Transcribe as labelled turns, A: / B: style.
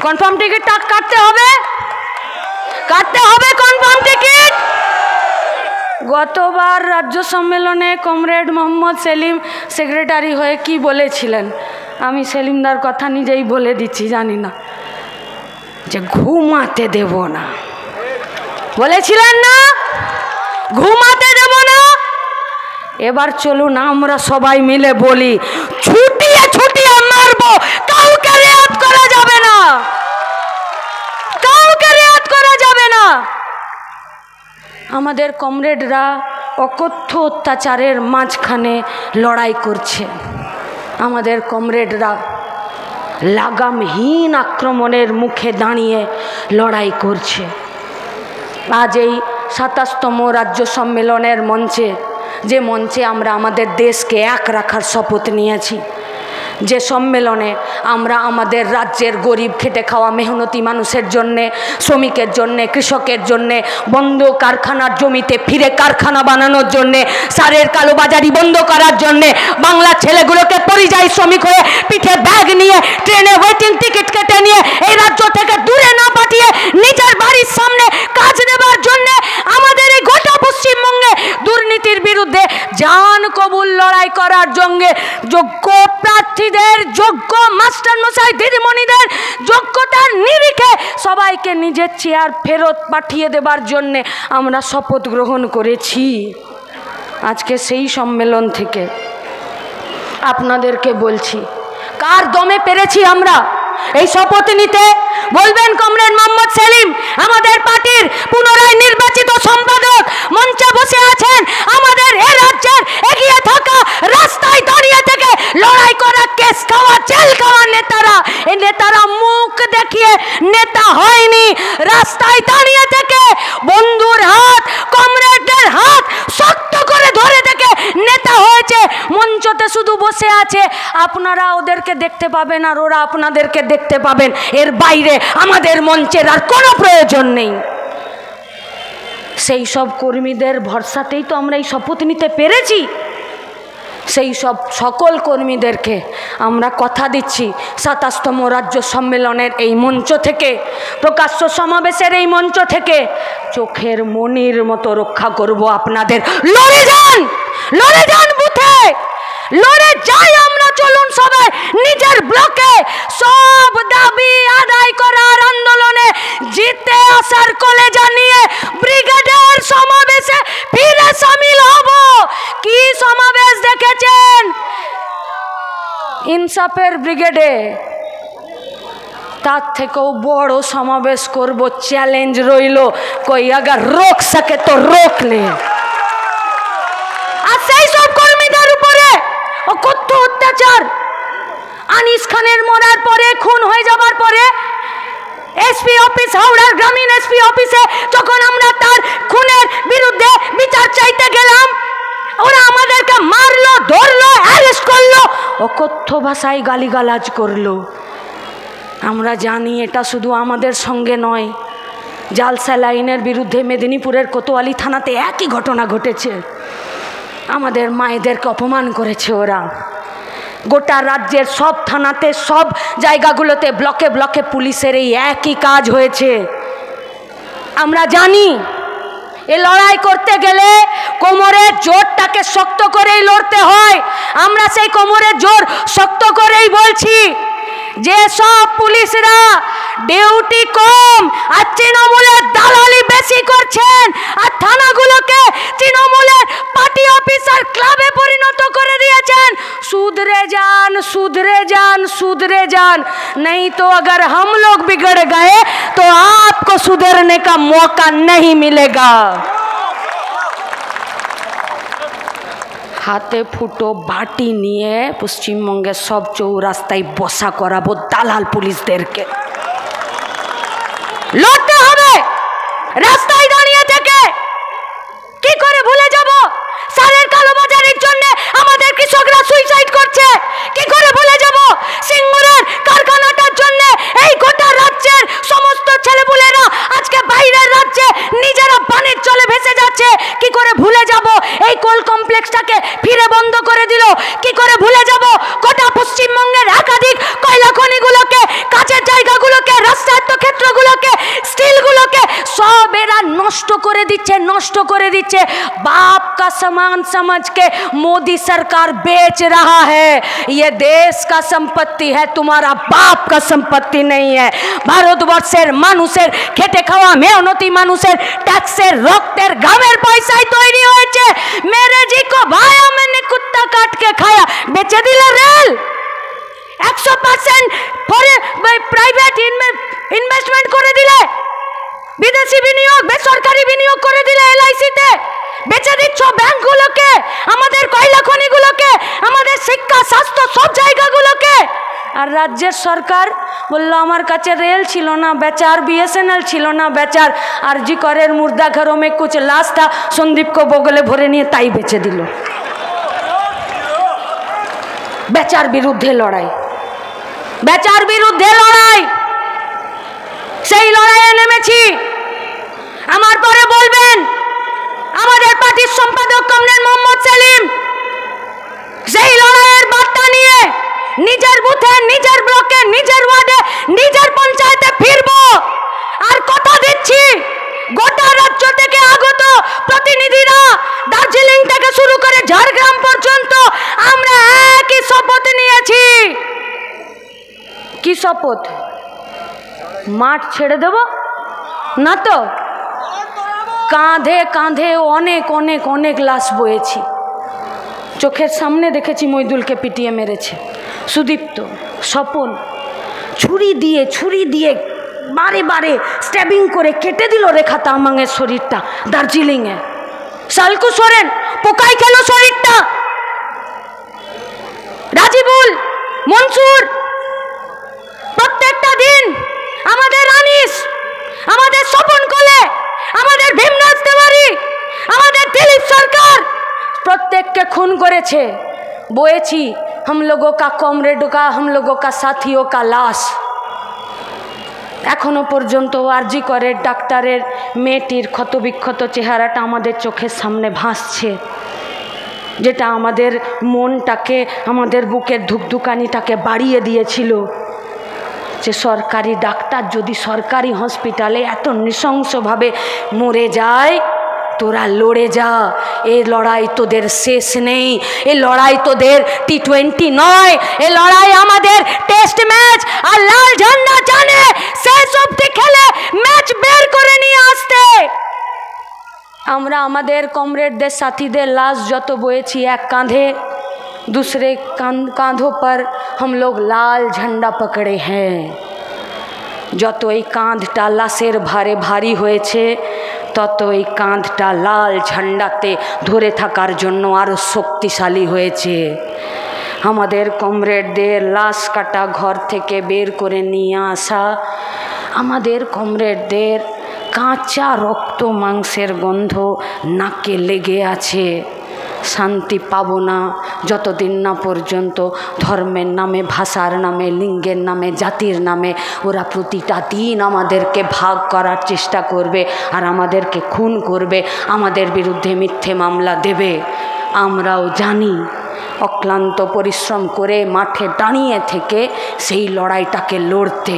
A: Confirm টিকিটটা কাটতে হবে, কাটতে হবে কনফার্ম টিকিট। গতবার রাজ্য সম্মেলনে কমরেড মোহাম্মদ সেলিম সেক্রেটারি হয়ে কি বলেছিলেন, আমি সেলিমদার কথা নিজেই বলে দিচ্ছি, জানি না, যে ঘুমাতে দেব না, বলেছিলেন না ঘুমাতে দেব না। এবার চলুন আমরা সবাই মিলে বলি, ছুটিয়ে ছুটিয়ে মারবো, কাউকে রেয়াত করা যাবে না, কাউকে রেয়াত করা যাবে না। আমাদের কমরেডরা অকথ্য অত্যাচারের মাঝখানে লড়াই করছে, আমাদের কমরেডরা লাগামহীন আক্রমণের মুখে দাঁড়িয়ে লড়াই করছে। আজ এই ২৭তম রাজ্য সম্মেলনের মঞ্চে, যে মঞ্চে আমরা আমাদের দেশকে এক রাখার শপথ নিয়েছি, যে সম্মেলনে আমরা আমাদের রাজ্যের গরিব খেটে খাওয়া মেহনতি মানুষের জন্যে, শ্রমিকের জন্যে, কৃষকের জন্যে, বন্ধ কারখানার জমিতে ফিরে কারখানা বানানোর জন্যে, সারের কালোবাজারি বন্ধ করার জন্যে, বাংলার ছেলেগুলোকে পরিযায়ী শ্রমিক হয়ে পিঠে ব্যাগ নিয়ে ট্রেনে ওয়েটিং টিকিট কেটে নিয়ে এই রাজ্য থেকে দূরে না পাঠিয়ে নিজের বাড়ির সামনে কাজ দেওয়ার জন্যে আমাদের এই গোটা পশ্চিমবঙ্গে দুর্নীতির বিরুদ্ধে জান কবুল লড়াই করার জন্যে যোগ্য প্রার্থীদের, যোগ্য মাস্টারমশাই দিদিমণিদের যোগ্যতার নিরিখে সবাইকে নিজের চেয়ার ফেরত পাঠিয়ে দেবার জন্যে আমরা শপথ গ্রহণ করেছি। আজকে সেই সম্মেলন থেকে আপনাদেরকে বলছি, কার দমে পেরেছি আমরা এই শপথ নিতে? বলবেন কমরেড মোহাম্মদ সেলিম আমাদের পার্টির পুনরায় নির্বাচিত সম্পাদক মঞ্চে বসে আছেন, আমাদের এ রাজ্যের এগিয়ে থাকা রাস্তায় দাঁড়িয়ে থেকে লড়াই করা, কেস খাওয়া, জেল খাওয়া নেতারা, এই নেতারা মুখ দেখিয়ে নেতা হয়নি, রাস্তায় দাঁড়িয়ে থেকে বন্ধুর হাত, কমরেডদের হাত শক্ত করে ধরে থেকে নেতা হয়েছে। মঞ্চতে শুধু বসে আছে, আপনারা ওদেরকে দেখতে পাবেন আর ওরা আপনাদেরকে দেখতে পাবেন, এর বাইরে আমাদের মঞ্চের আর কোনো প্রয়োজন নেই। সেই সব কর্মীদের ভরসাতেই তো আমরা এই শপথ নিতে পেরেছি। সেই সব সকল কর্মীদেরকে আমরা কথা দিচ্ছি, ২৭তম রাজ্য সম্মেলনের এই মঞ্চ থেকে, প্রকাশ্য সমাবেশের এই মঞ্চ থেকে চোখের মনির মতো রক্ষা করব আপনাদের। লড়ে যান, লড়ে যান বুথে, লড়ে যাই আমরা। চলুন সবাই নিজের ব্লকে সব দাবি আদায় করার আন্দোলনে জিতে আসার কলেজা নিয়ে ব্রিগেডের সমাবেশে ফিরে সামিল হব। কি সমাবেশ দেখেছেন ইনসাফের ব্রিগেডে, তার থেকেও বড় সমাবেশ করব। চ্যালেঞ্জ রইল, কই আগার রোক সকে তো রোক লে। আর সেই সব কর্মীদের উপরে অকথ্য অত্যাচার, আনিস খানের মরার পরে, খুন হয়ে যাবার পরে এসপি অফিস, হাওড়ার গ্রামীণ এসপি অফিসে যখন আমরা তার খুনের বিরুদ্ধে বিচার চাইতে গেলাম, ওরা আমাদেরকে মারলো, ধরলো, অ্যারেস্ট করলো, অকথ্য ভাষায় গালিগালাজ করলো। আমরা জানি এটা শুধু আমাদের সঙ্গে নয়, জাল স্যালাইনের বিরুদ্ধে মেদিনীপুরের কোতোয়ালি থানাতে একই ঘটনা ঘটেছে। আমাদের মায়েদেরকে অপমান করেছে ওরা। গোটা রাজ্যের সব থানাতে, সব জায়গাগুলোতে, ব্লকে ব্লকে পুলিশের এই একই কাজ হয়েছে। আমরা জানি এ লড়াই করতে গেলে কোমরের জোরটাকে শক্ত করেই লড়তে হয়। আমরা সেই কোমরের জোর শক্ত করেই বলছি, যে সব পুলিশরা ডিউটি কম আর তৃণমূলের দালালি বেশি করছেন, আর থানাগুলোকে তৃণমূলের পার্টি অফিসার ক্লাবে পরিণত করে দিয়েছেন, सुधरे जान, सुधरे जान, सुधरे जान, नहीं तो अगर हम लोग बिगड़ गए तो आपको सुधरने का मौका नहीं मिलेगा। হাতে ফুটো বাটি নিয়ে পশ্চিমবঙ্গের সব চৌরাস্তায় বসা করাবো দালাল পুলিশদেরকে। লড়তে হবে রাস্তায় দাঁড়িয়ে থেকে। কি করে ভুলে যাব সারের কালোবাজারির জন্য আমাদের কৃষকরা সুইসাইড করছে? কি করে ভুলে যাব সিঙ্গুরের কারখানাটার জন্য এই গোটা রাজ্যের সমস্ত ছেলেপুলেরা আজকে বাইরের রাজ্যে নিজেরা পানির জলে ভেসে যাচ্ছে? কি করে ভুলে যাব এই কোল কমপ্লেক্সটাকে ফিরে বন্ধ করে দিল? কি করে ভুলে যাব গোটা পশ্চিমবঙ্গের একাধিক কয়লা খনিগুলোকে, কাজের জায়গাগুলোকে नष्ट करे दिच्छे। बाप का समान समझ के मोदी सरकार बेच रहा है। ये देश का संपत्ति है, तुम्हारा बाप का संपत्ति नहीं है। भारतवर्षेर मानुषेर खेटे खावा मेहनती मानुषेर टैक्सेर रक्तेर घामेर पैसाय तैरी होयेछे। मेरे जी को भाया मैंने कुत्ता काट के खाया, बेचे दिले रेल। 100% प्राइवेट इनभेस्टमेंट करे दिले, विदेशी विनियोग बेसरकारी विनियोग करे दिले, LIC তে বেচে দিচ্ছ ব্যাংকগুলোকে, আমাদের কয়লা খনিগুলোকে, আমাদের শিক্ষা স্বাস্থ্য সব জায়গাগুলোকে। আর রাজ্যের সরকার বললো আমার কাছে রেল ছিল না বেচার, BSNL ছিল না বেচার, আর জি করের মুর্দা ঘরোं में कुछ लाश था, সন্দীপ को বগলে ভরে নিয়ে তাই বেচে দিল। বেচার বিরুদ্ধে লড়াই, বেচার বিরুদ্ধে লড়াই, সেই লড়াইয়ে নেমেছি। আমার পরে বলবেন আমাদের পার্টির সম্পাদক কমরেড মোহাম্মদ সেলিম সেই লড়াইয়ের বার্তা নিয়ে নিজের বুথে, নিজের ব্লকে, নিজের ওয়ার্ডে, নিজের পঞ্চায়েতে ফিরবো। আর কথা দিচ্ছি গোটা রাজ্য থেকে আগত প্রতিনিধিরা, দার্জিলিং থেকে শুরু করে ঝাড়গ্রাম পর্যন্ত আমরা একই শপথ নিয়েছি। কি শপথ? মাঠ ছেড়ে দেব না তো। কাঁধে কাঁধে অনেক অনেক অনেক লাশ বয়েছি। চোখের সামনে দেখেছি মইদুলকে পিটিয়ে মেরেছে, সুদীপ্ত, স্বপন ছুরি দিয়ে বারে বারে স্ট্যাবিং করে কেটে দিল রেখা তামাংয়ের শরীরটা দার্জিলিংয়ে। সালকু সোরেন পোকায় খেলো শরীরটা। রাজিবুল, মনসুর, প্রত্যেকটা দিন আমাদের আনিস, আমাদের স্বপন কোলে, আমাদের ভীমরাজ তেওয়ারি, আমাদের দিলীপ সরকার প্রত্যেককে খুন করেছে। বয়েছি हम लोगों का कॉमरेडों का, हम लोगों का साथियों का लाश। এখনো পর্যন্ত আরজি করে ডাক্তারের মেয়েটির ক্ষতবিক্ষত চেহারাটা আমাদের চোখের সামনে ভাসছে, যেটা আমাদের মনটাকে, আমাদের বুকের ধুকধুকানিটাকে বাড়িয়ে দিয়েছিল। যে সরকারি ডাক্তার যদি সরকারি হসপিটালে এত নৃশংসভাবে মরে যায়, তোরা লড়ে যা। এই লড়াই তোদের শেষ নেই, এই লড়াই তোদের T20 নয়, এই লড়াই আমাদের টেস্ট ম্যাচ। আর লাল ঝান্ডা জানে শেষ অবধি খেলে ম্যাচ বের করে নিয়ে আসতে। আমরা আমাদের কমরেডদের সাথীদের লাশ যত বয়েছি এক কাঁধে, दूसरे कांधों पर हम लोग लाल झंडा पकड़े हैं। যত এই কাঁধটা লাশের ভারে ভারী হয়েছে, তত এই কাঁধটা লাল ঝান্ডাতে ধরে থাকার জন্য আরও শক্তিশালী হয়েছে। আমাদের কমরেডদের লাশ কাটা ঘর থেকে বের করে নিয়ে আসা, আমাদের কমরেডদের কাঁচা রক্ত মাংসের গন্ধ নাকে লেগে আছে। শান্তি পাবো না যতদিন না পর্যন্ত ধর্মের নামে, ভাষার নামে, লিঙ্গের নামে, জাতির নামে ওরা প্রতিটা দিন আমাদেরকে ভাগ করার চেষ্টা করবে আর আমাদেরকে খুন করবে, আমাদের বিরুদ্ধে মিথ্যে মামলা দেবে। আমরাও জানি অক্লান্ত পরিশ্রম করে মাঠে দাঁড়িয়ে থেকে সেই লড়াইটাকে লড়তে।